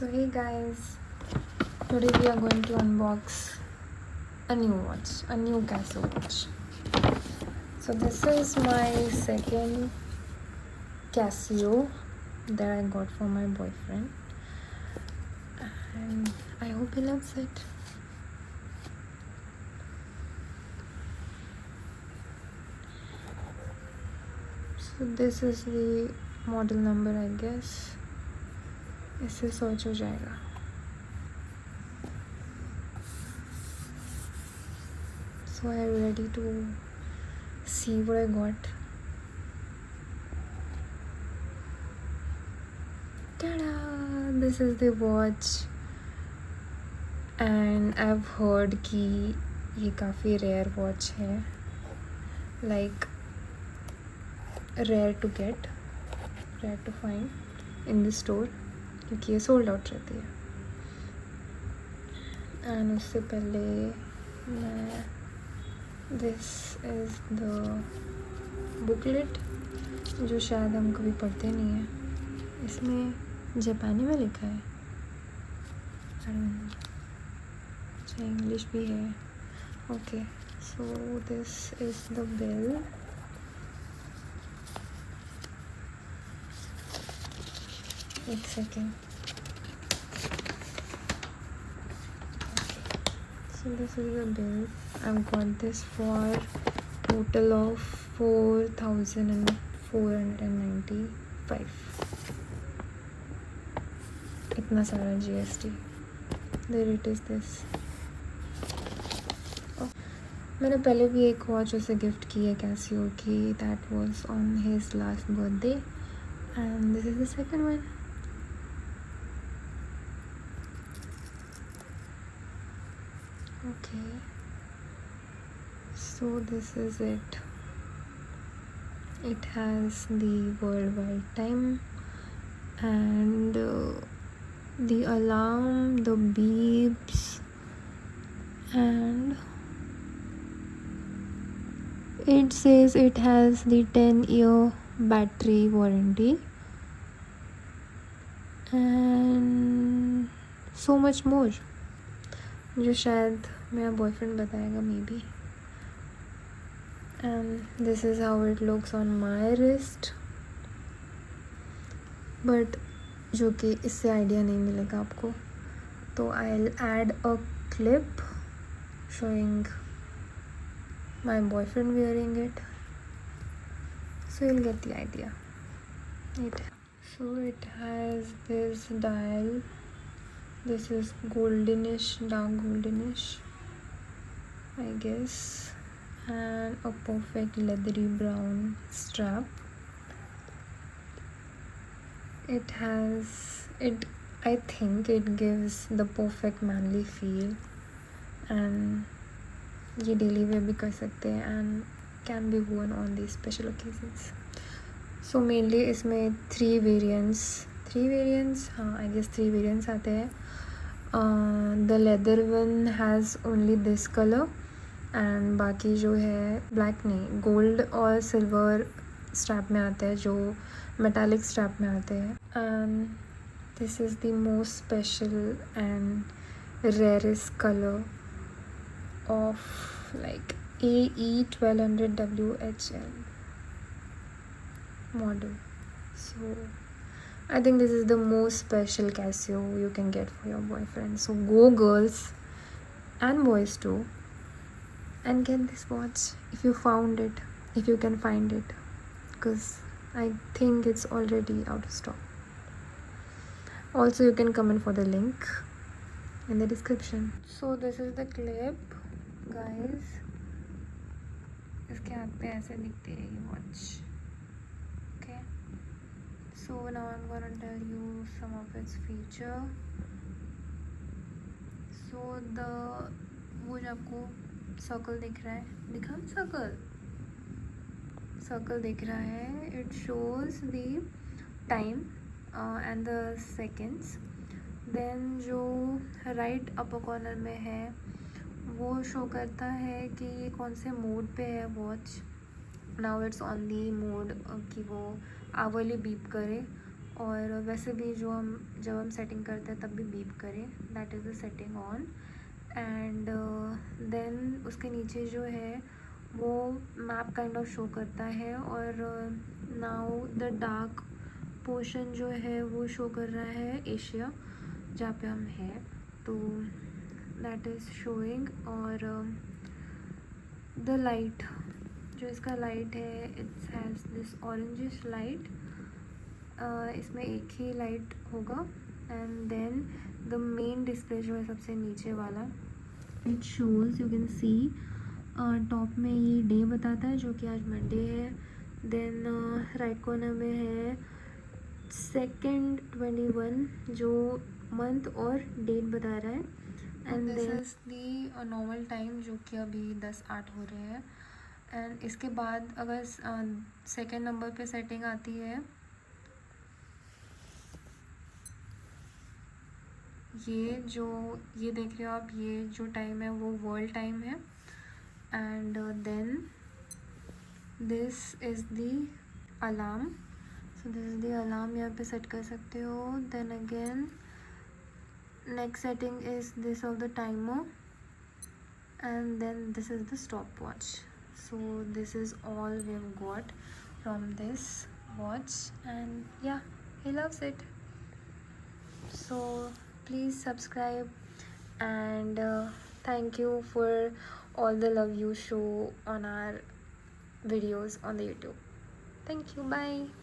So hey guys, today we are going to unbox a new watch, a new CASIO watch. So this is my second CASIO that I got for my boyfriend, and I hope he loves it. So this is the model number, I guess. इससे search हो जाएगा. So I am ready to see what I got. Ta-da! This is the watch, and I've heard कि ये काफ़ी rare watch है, like rare to get, rare to find in the store, क्योंकि ये sold out रहती है. And उससे पहले मैं this is the booklet, जो शायद हम कभी पढ़ते नहीं हैं. इसमें जापानी में लिखा है, अच्छा इंग्लिश भी है. Okay, so this is the bill. एक second. So this is the bill. I've got this for total of 4,495. इतना सारा GST. The rate is this. मैंने पहले भी एक वॉच उसे गिफ्ट की है कैसियो की. That was on his last birthday, and this is the second one. Okay, so this is it. It has the worldwide time and the alarm, the beeps, and it says it has the 10-year battery warranty and so much more, जो शायद मेरा boyfriend बताएगा may be. And this is how it looks on my wrist, but जो कि इससे idea नहीं मिलेगा आपको, तो I'll add a clip showing my boyfriend wearing it, so you'll get the idea. It has this dial. This is goldenish, dark goldenish, I guess, and a perfect leathery brown strap. I think it gives the perfect manly feel, and ये daily wear भी कर सकते हैं and can be worn on these special occasions. So mainly इसमें three variants, हाँ I guess 3 variants आते हैं. The leather one has only this color, and बाकी जो है black नहीं, gold और silver strap में आते हैं, जो metallic strap में आते हैं. And this is the most special and rarest color of like AE1200WHL model. So I think this is the most special CASIO you can get for your boyfriend. So go girls and boys too, and get this watch if you found it, if you can find it, because I think it's already out of stock. Also you can comment for the link in the description. So this is the clip guys. इसके हाथ पे ऐसे दिखती है ये watch. Okay, so now I'm gonna tell you some of its feature. So वो जो आपको सर्कल दिख रहा है, दिखा सर्कल दिख रहा है, it shows the time and the seconds. Then जो राइट अपर कॉर्नर में है वो शो करता है कि ये कौन से मोड पे है watch. Now it's on the mode कि वो आवरली बीप करे, और वैसे भी जो हम जब हम सेटिंग करते हैं तब भी बीप करे, that is the setting on. And then उसके नीचे जो है वो मैप काइंड ऑफ शो करता है, और नाउ द डार्क पोर्शन जो है वो शो कर रहा है एशिया, जहाँ पे हम हैं, तो दैट इज़ शोइंग। और द लाइट, जो इसका लाइट है, it's has this orangish light, इसमें एक ही लाइट होगा। And then the main display जो है सबसे नीचे वाला, it shows, you can see top में ये डे बताता है जो कि आज मंडे है। देन राइट कॉर्नर में है 2nd 21 जो मंथ और डेट बता रहा है। And this is the normal time जो कि अभी 10:08 हो रहे हैं। एंड इसके बाद अगर सेकेंड नंबर पे सेटिंग आती है, ये देख रहे हो आप, ये जो टाइम है वो वर्ल्ड टाइम है। And then this is the alarm, so this is the alarm, यहाँ पे सेट कर सकते हो। Then again next setting is this off the timer, and then this is the stopwatch. So this is all we've got from this watch, and yeah, he loves it. So please subscribe, and thank you for all the love you show on our videos on the YouTube. Thank you, bye.